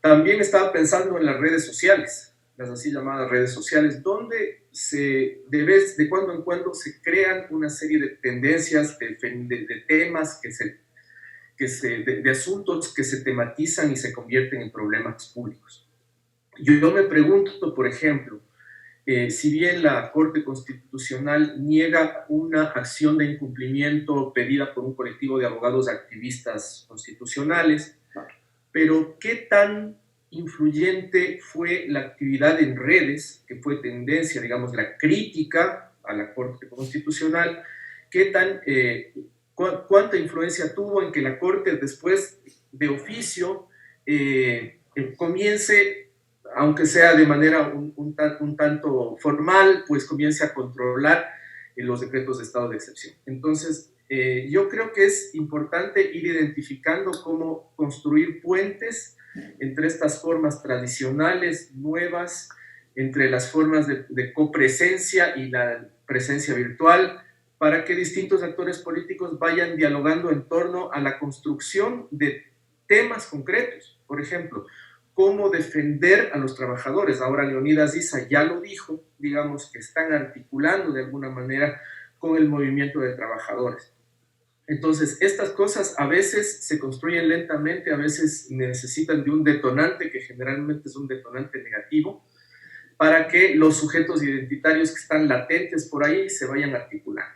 también estaba pensando en las redes sociales, las así llamadas redes sociales, donde de cuando en cuando se crean una serie de tendencias, de temas, de asuntos que se tematizan y se convierten en problemas públicos. Yo me pregunto, por ejemplo, si bien la Corte Constitucional niega una acción de incumplimiento pedida por un colectivo de abogados activistas constitucionales, pero ¿qué tan influyente fue la actividad en redes, que fue tendencia, digamos, la crítica a la Corte Constitucional? ¿Qué tan, cuánta influencia tuvo en que la Corte después de oficio comience, aunque sea de manera un tanto formal, pues comience a controlar los decretos de estado de excepción? Entonces, yo creo que es importante ir identificando cómo construir puentes entre estas formas tradicionales, nuevas, entre las formas de copresencia y la presencia virtual, para que distintos actores políticos vayan dialogando en torno a la construcción de temas concretos. Por ejemplo, cómo defender a los trabajadores. Ahora Leonidas Issa ya lo dijo, digamos que están articulando de alguna manera con el movimiento de trabajadores. Entonces, estas cosas a veces se construyen lentamente, a veces necesitan de un detonante, que generalmente es un detonante negativo, para que los sujetos identitarios que están latentes por ahí se vayan articulando.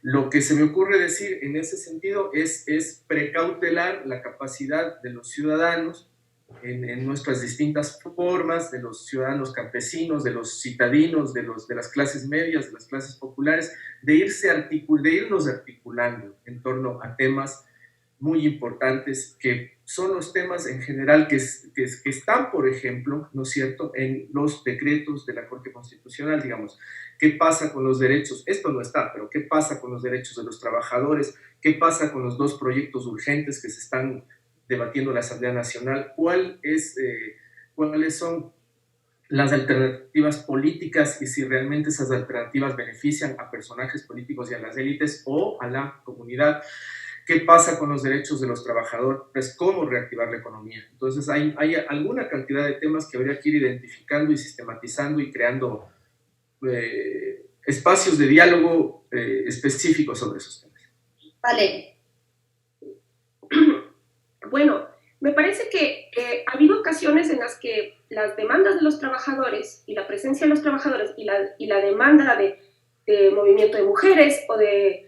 Lo que se me ocurre decir en ese sentido es precautelar la capacidad de los ciudadanos en nuestras distintas formas, de los ciudadanos campesinos, de los citadinos, de las clases medias, de las clases populares, de irnos articulando en torno a temas muy importantes, que son los temas en general que están, por ejemplo, ¿no es cierto?, en los decretos de la Corte Constitucional. Digamos, ¿qué pasa con los derechos? Esto no está, pero ¿qué pasa con los derechos de los trabajadores? ¿Qué pasa con los dos proyectos urgentes que se están debatiendo en la Asamblea Nacional? ¿Cuáles son las alternativas políticas y si realmente esas alternativas benefician a personajes políticos y a las élites o a la comunidad? ¿Qué pasa con los derechos de los trabajadores? ¿Cómo reactivar la economía? Entonces hay alguna cantidad de temas que habría que ir identificando y sistematizando y creando espacios de diálogo específicos sobre esos temas. Vale. Bueno, me parece que ha habido ocasiones en las que las demandas de los trabajadores y la presencia de los trabajadores y la demanda de movimiento de mujeres o de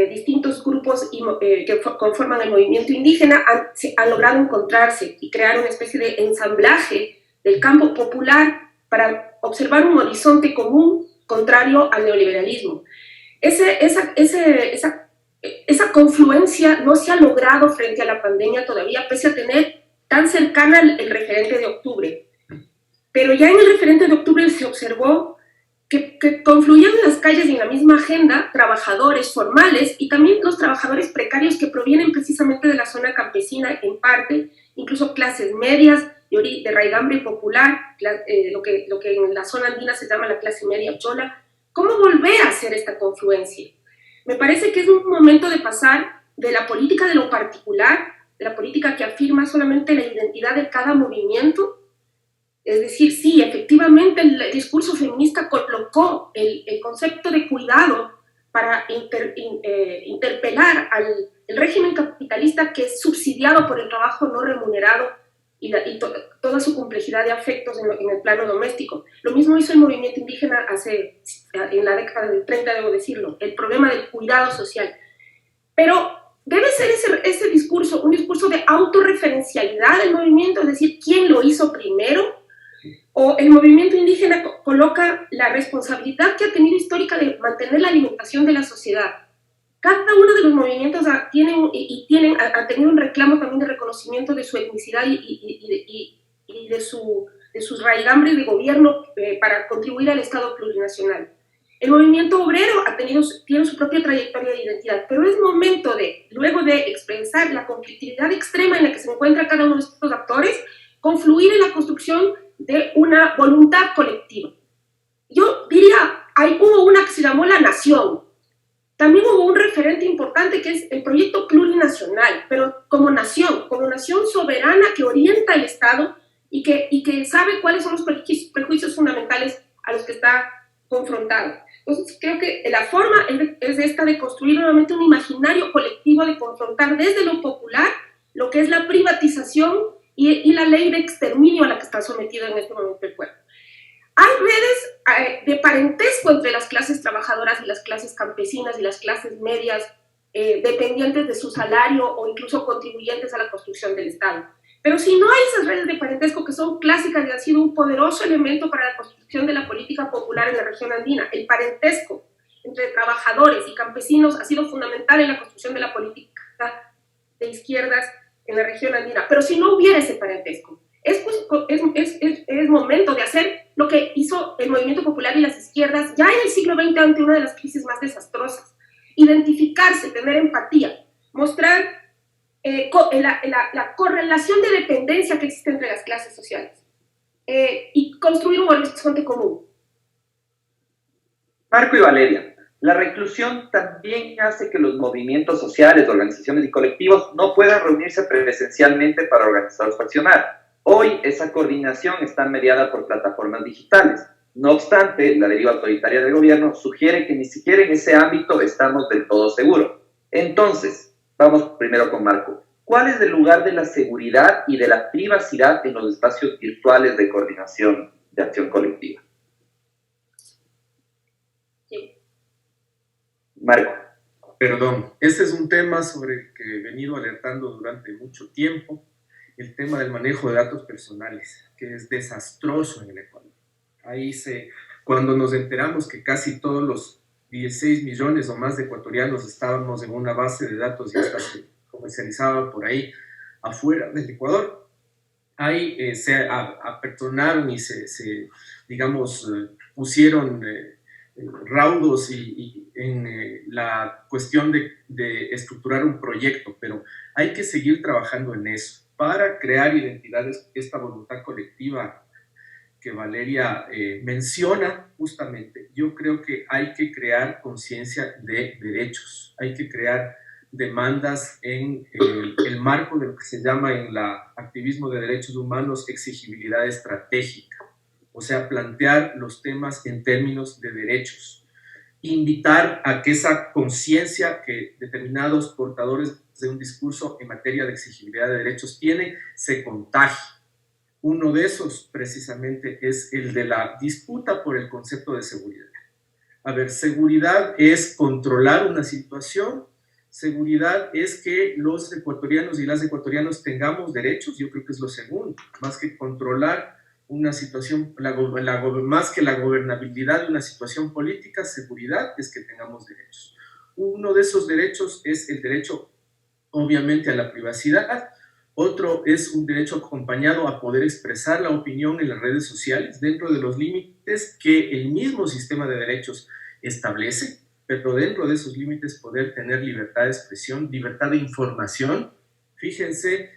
distintos grupos que conforman el movimiento indígena han logrado encontrarse y crear una especie de ensamblaje del campo popular para observar un horizonte común contrario al neoliberalismo. Esa confluencia no se ha logrado frente a la pandemia todavía, pese a tener tan cercana el referente de octubre. Pero ya en el referente de octubre se observó que confluían en las calles y en la misma agenda trabajadores formales y también los trabajadores precarios que provienen precisamente de la zona campesina en parte, incluso clases medias de raigambre popular, lo que en la zona andina se llama la clase media chola. ¿Cómo volver a hacer esta confluencia? Me parece que es un momento de pasar de la política de lo particular, de la política que afirma solamente la identidad de cada movimiento. Es decir, sí, efectivamente el discurso feminista colocó el concepto de cuidado para interpelar el régimen capitalista que es subsidiado por el trabajo no remunerado y toda su complejidad de afectos en el plano doméstico. Lo mismo hizo el movimiento indígena en la década del 30, debo decirlo, el problema del cuidado social. Pero debe ser ese discurso un discurso de autorreferencialidad del movimiento, es decir, quién lo hizo primero, o el movimiento indígena coloca la responsabilidad que ha tenido histórica de mantener la alimentación de la sociedad. Cada uno de los movimientos ha tenido un reclamo también de reconocimiento de su etnicidad y de sus raigambres de gobierno para contribuir al Estado plurinacional. El movimiento obrero tiene su propia trayectoria de identidad, pero es momento luego de expresar la conflictividad extrema en la que se encuentra cada uno de estos actores, confluir en la construcción de una voluntad colectiva. Yo diría, hubo una que se llamó La Nación. También hubo un referente importante que es el proyecto plurinacional, pero como nación soberana que orienta el Estado y que sabe cuáles son los prejuicios fundamentales a los que está confrontado. Entonces creo que la forma es esta de construir nuevamente un imaginario colectivo, de confrontar desde lo popular lo que es la privatización y la ley de exterminio a la que está sometido en este momento el pueblo. Hay redes de parentesco entre las clases trabajadoras y las clases campesinas y las clases medias, dependientes de su salario o incluso contribuyentes a la construcción del Estado. Pero si no hay esas redes de parentesco que son clásicas y han sido un poderoso elemento para la construcción de la política popular en la región andina, el parentesco entre trabajadores y campesinos ha sido fundamental en la construcción de la política de izquierdas en la región andina. Pero si no hubiera ese parentesco, es momento de hacer lo que hizo el movimiento popular y las izquierdas ya en el siglo XX ante una de las crisis más desastrosas. Identificarse, tener empatía, mostrar la correlación de dependencia que existe entre las clases sociales y construir un horizonte común. Marco y Valeria, la reclusión también hace que los movimientos sociales, organizaciones y colectivos no puedan reunirse presencialmente para organizar o fraccionar. Hoy esa coordinación está mediada por plataformas digitales. No obstante, la deriva autoritaria del gobierno sugiere que ni siquiera en ese ámbito estamos del todo seguros. Entonces, vamos primero con Marco. ¿Cuál es el lugar de la seguridad y de la privacidad en los espacios virtuales de coordinación de acción colectiva? Sí. Marco. Perdón, este es un tema sobre el que he venido alertando durante mucho tiempo, el tema del manejo de datos personales, que es desastroso en el Ecuador. Cuando nos enteramos que casi todos los 16 millones o más de ecuatorianos estábamos en una base de datos y esta se comercializaba por ahí afuera del Ecuador, ahí se apertonaron y pusieron raudos en la cuestión de estructurar un proyecto, pero hay que seguir trabajando en eso para crear identidades, esta voluntad colectiva que Valeria menciona justamente. Yo creo que hay que crear conciencia de derechos, hay que crear demandas en el marco de lo que se llama en el activismo de derechos humanos exigibilidad estratégica, o sea, plantear los temas en términos de derechos, invitar a que esa conciencia que determinados portadores de un discurso en materia de exigibilidad de derechos tienen, se contagie. Uno de esos, precisamente, es el de la disputa por el concepto de seguridad. A ver, seguridad es controlar una situación, seguridad es que los ecuatorianos y las ecuatorianas tengamos derechos, yo creo que es lo segundo, más que controlar una situación, más que la gobernabilidad de una situación política, seguridad es que tengamos derechos. Uno de esos derechos es el derecho, obviamente, a la privacidad. Otro es un derecho acompañado a poder expresar la opinión en las redes sociales dentro de los límites que el mismo sistema de derechos establece, pero dentro de esos límites poder tener libertad de expresión, libertad de información. Fíjense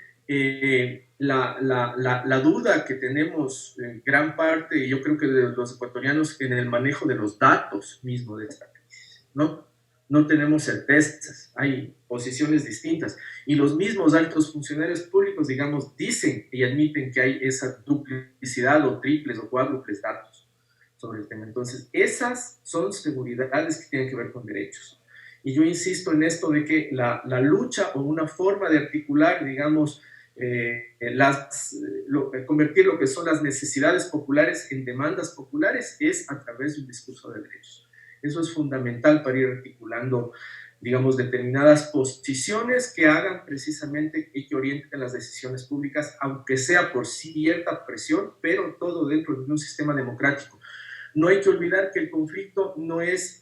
la duda que tenemos en gran parte, y yo creo que de los ecuatorianos, en el manejo de los datos mismos de esta crisis, ¿no? No tenemos certezas, hay posiciones distintas. Y los mismos altos funcionarios públicos, digamos, dicen y admiten que hay esa duplicidad o triples o cuádruples datos sobre el tema. Entonces, esas son seguridades que tienen que ver con derechos. Y yo insisto en esto de que la lucha o una forma de articular, digamos, convertir lo que son las necesidades populares en demandas populares es a través de un discurso de derechos. Eso es fundamental para ir articulando, digamos, determinadas posiciones que hagan precisamente y que orienten las decisiones públicas, aunque sea por cierta presión, pero todo dentro de un sistema democrático. No hay que olvidar que el conflicto no es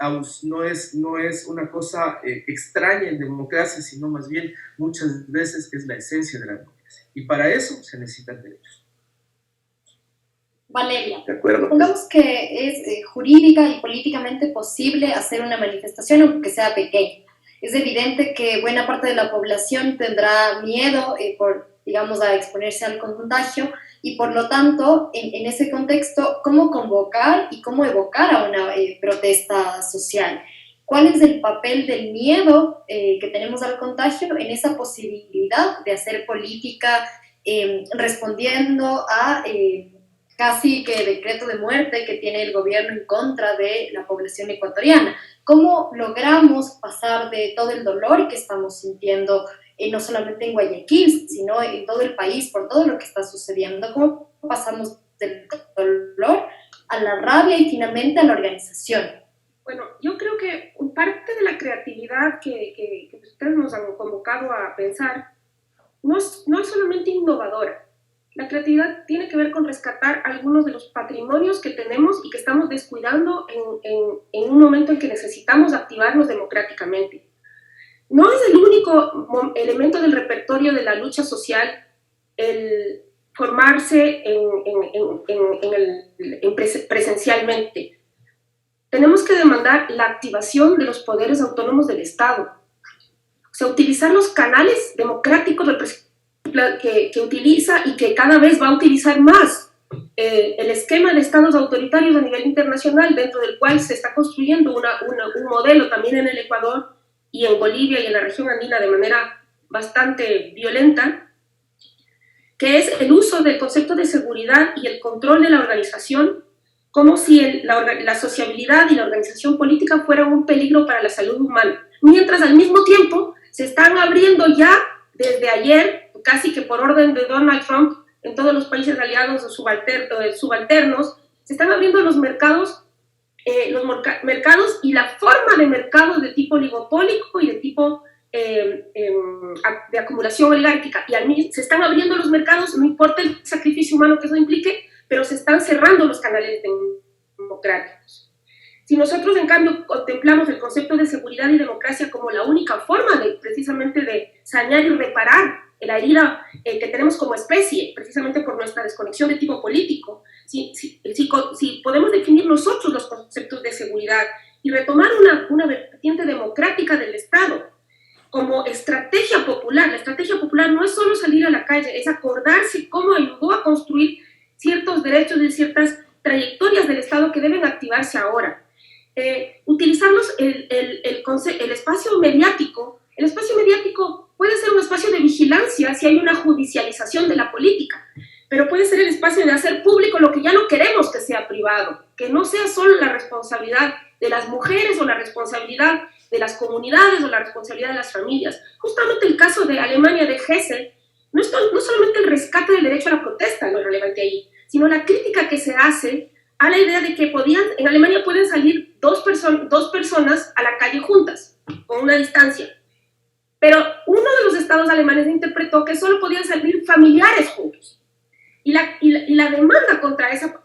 una cosa extraña en democracia, sino más bien muchas veces es la esencia de la democracia. Y para eso se necesitan derechos. Valeria, De acuerdo. pongamos que es jurídica y políticamente posible hacer una manifestación, aunque sea pequeña. Es evidente que buena parte de la población tendrá miedo digamos, a exponerse al contagio y por lo tanto, en ese contexto, ¿cómo convocar y cómo evocar a una protesta social? ¿Cuál es el papel del miedo que tenemos al contagio en esa posibilidad de hacer política respondiendo a casi que decreto de muerte que tiene el gobierno en contra de la población ecuatoriana? ¿Cómo logramos pasar de todo el dolor que estamos sintiendo, no solamente en Guayaquil, sino en todo el país, por todo lo que está sucediendo? ¿Cómo pasamos del dolor a la rabia y finalmente a la organización? Bueno, yo creo que parte de la creatividad que ustedes nos han convocado a pensar no es solamente innovadora. La creatividad tiene que ver con rescatar algunos de los patrimonios que tenemos y que estamos descuidando en un momento en que necesitamos activarnos democráticamente. No es el único elemento del repertorio de la lucha social el formarse presencialmente. Tenemos que demandar la activación de los poderes autónomos del Estado. O sea, utilizar los canales democráticos que utiliza y que cada vez va a utilizar más el esquema de estados autoritarios a nivel internacional, dentro del cual se está construyendo un modelo también en el Ecuador y en Bolivia y en la región andina de manera bastante violenta, que es el uso del concepto de seguridad y el control de la organización, como si la sociabilidad y la organización política fueran un peligro para la salud humana, mientras al mismo tiempo se están abriendo ya desde ayer, casi que por orden de Donald Trump, en todos los países aliados o subalternos, se están abriendo los mercados y la forma de mercados de tipo oligopólico y de tipo de acumulación oligárquica. Y a mí se están abriendo los mercados, no importa el sacrificio humano que eso implique, pero se están cerrando los canales democráticos. Si nosotros, en cambio, contemplamos el concepto de seguridad y democracia como la única forma precisamente de sanear y reparar la herida que tenemos como especie, precisamente por nuestra desconexión de tipo político, si podemos definir nosotros los conceptos de seguridad y retomar una vertiente democrática del Estado como estrategia popular. La estrategia popular no es solo salir a la calle, es acordarse cómo ayudó a construir ciertos derechos y ciertas trayectorias del Estado que deben activarse ahora. Utilizarlos el espacio mediático. El espacio mediático puede ser un espacio de vigilancia si hay una judicialización de la política, pero puede ser el espacio de hacer público lo que ya no queremos que sea privado, que no sea solo la responsabilidad de las mujeres o la responsabilidad de las comunidades o la responsabilidad de las familias. Justamente el caso de Alemania, de Hesse, no solamente el rescate del derecho a la protesta lo relevante ahí, sino la crítica que se hace a la idea de que en Alemania pueden salir dos personas a la calle juntas, con una distancia. Pero uno de los estados alemanes interpretó que solo podían salir familiares juntos. Y la demanda contra esa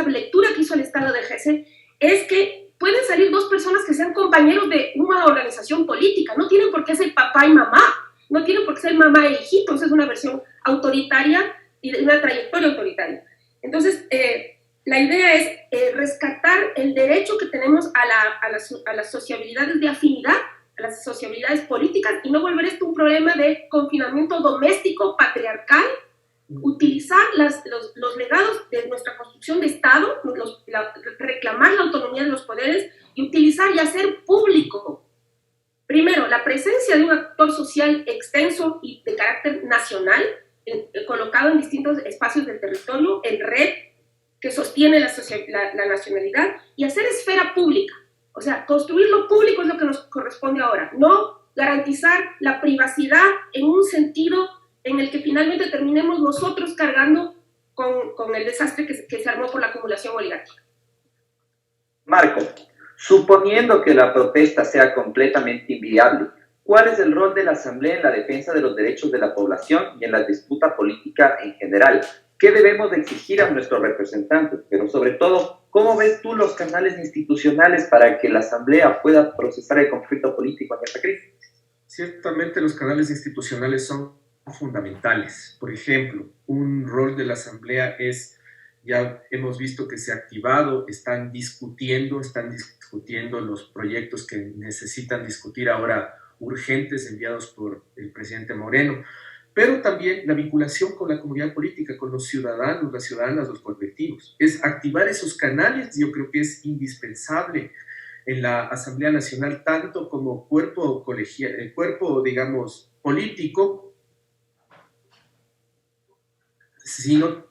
lectura que hizo el estado de Hesse es que pueden salir dos personas que sean compañeros de una organización política. No tienen por qué ser papá y mamá, no tienen por qué ser mamá e hijito. Entonces es una versión autoritaria y de una trayectoria autoritaria. Entonces, la idea es rescatar el derecho que tenemos a las sociabilidades de afinidad, a las sociabilidades políticas, y no volver esto un problema de confinamiento doméstico, patriarcal, utilizar los legados de nuestra construcción de Estado, reclamar la autonomía de los poderes y utilizar y hacer público, primero, la presencia de un actor social extenso y de carácter nacional, colocado en distintos espacios del territorio, en red, que sostiene la nacionalidad, y hacer esfera pública. O sea, construir lo público es lo que nos corresponde ahora, no garantizar la privacidad en un sentido en el que finalmente terminemos nosotros cargando con el desastre que se armó por la acumulación oligárquica. Marco, suponiendo que la protesta sea completamente inviable, ¿cuál es el rol de la Asamblea en la defensa de los derechos de la población y en la disputa política en general? ¿Qué debemos de exigir a nuestros representantes? Pero sobre todo, ¿cómo ves tú los canales institucionales para que la Asamblea pueda procesar el conflicto político en esta crisis? Ciertamente los canales institucionales son fundamentales. Por ejemplo, un rol de la Asamblea es, ya hemos visto que se ha activado, están discutiendo los proyectos que necesitan discutir ahora urgentes enviados por el presidente Moreno, pero también la vinculación con la comunidad política, con los ciudadanos, las ciudadanas, los colectivos. Es activar esos canales, yo creo que es indispensable en la Asamblea Nacional, tanto como cuerpo colegial, cuerpo, digamos, político, sino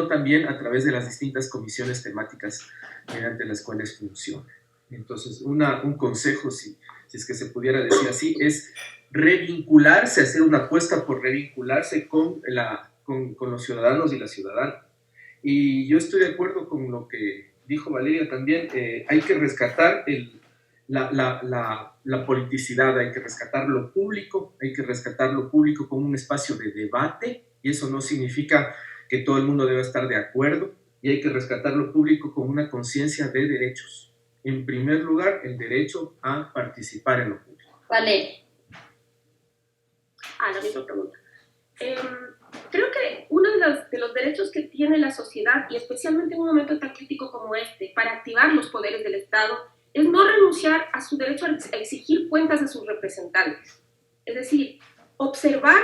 también a través de las distintas comisiones temáticas mediante las cuales funciona. Entonces, un consejo, si es que se pudiera decir así, es revincularse, hacer una apuesta por revincularse con los ciudadanos y las ciudadanas. Y yo estoy de acuerdo con lo que dijo Valeria también, hay que rescatar la politicidad, hay que rescatar lo público como un espacio de debate, y eso no significa que todo el mundo deba estar de acuerdo, y hay que rescatar lo público con una conciencia de derechos. En primer lugar, el derecho a participar en lo público. Valeria. La misma pregunta. Creo que uno de los derechos que tiene la sociedad, y especialmente en un momento tan crítico como este, para activar los poderes del Estado, es no renunciar a su derecho a exigir cuentas a sus representantes. Es decir, observar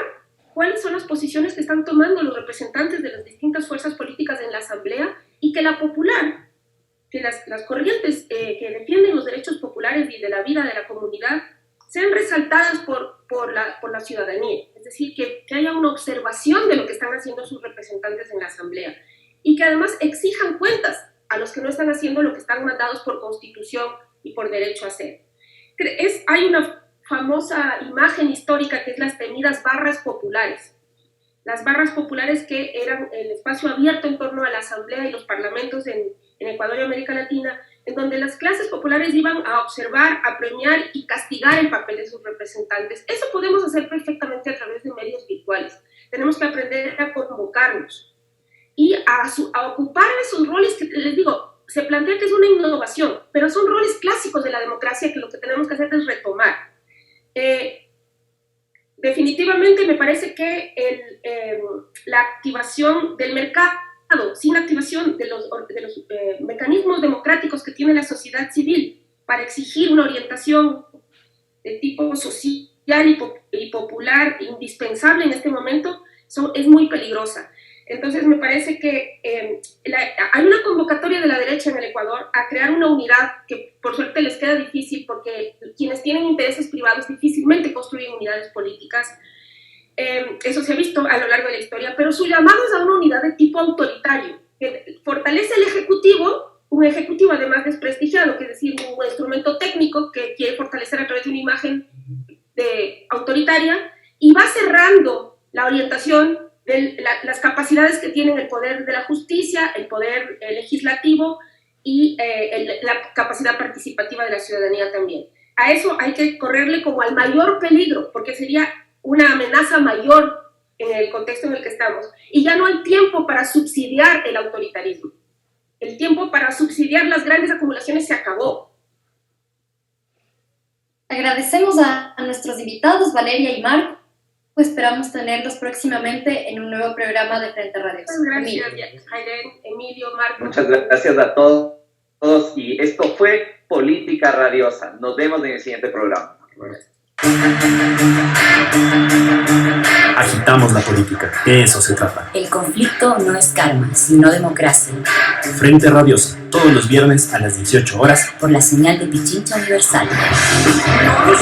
cuáles son las posiciones que están tomando los representantes de las distintas fuerzas políticas en la Asamblea, y que la popular, que las corrientes que defienden los derechos populares y de la vida de la comunidad sean resaltadas por la ciudadanía. Es decir, que haya una observación de lo que están haciendo sus representantes en la Asamblea, y que además exijan cuentas a los que no están haciendo lo que están mandados por Constitución y por derecho a hacer. Hay una famosa imagen histórica que es las temidas barras populares. Las barras populares, que eran el espacio abierto en torno a la Asamblea y los parlamentos en Ecuador y América Latina, en donde las clases populares iban a observar, a premiar y castigar el papel de sus representantes. Eso podemos hacer perfectamente a través de medios virtuales. Tenemos que aprender a convocarnos y a ocupar esos roles que, les digo, se plantea que es una innovación, pero son roles clásicos de la democracia que lo que tenemos que hacer es retomar. Definitivamente me parece que la activación del mercado, sin activación de los mecanismos democráticos que tiene la sociedad civil para exigir una orientación de tipo social y popular indispensable en este momento, es muy peligrosa. Entonces me parece que hay una convocatoria de la derecha en el Ecuador a crear una unidad que por suerte les queda difícil, porque quienes tienen intereses privados difícilmente construyen unidades políticas. Eso se ha visto a lo largo de la historia, pero su llamado es a una unidad de tipo autoritario, que fortalece el ejecutivo, un ejecutivo además desprestigiado, que es decir, un instrumento técnico que quiere fortalecer a través de una imagen autoritaria, y va cerrando la orientación de las capacidades que tienen el poder de la justicia, el poder legislativo y la capacidad participativa de la ciudadanía también. A eso hay que correrle como al mayor peligro, porque sería una amenaza mayor en el contexto en el que estamos. Y ya no hay tiempo para subsidiar el autoritarismo. El tiempo para subsidiar las grandes acumulaciones se acabó. Agradecemos a nuestros invitados, Valeria y Marco. Esperamos tenerlos próximamente en un nuevo programa de Frente Radio. Muchas gracias, Jairén, Emilio, Marco. Muchas gracias a todos. Y esto fue Política Radiosa. Nos vemos en el siguiente programa. Agitamos la política, de eso se trata. El conflicto no es calma, sino democracia. Frente Radiosa, todos los viernes a las 18 horas. Por la señal de Pichincha Universal. No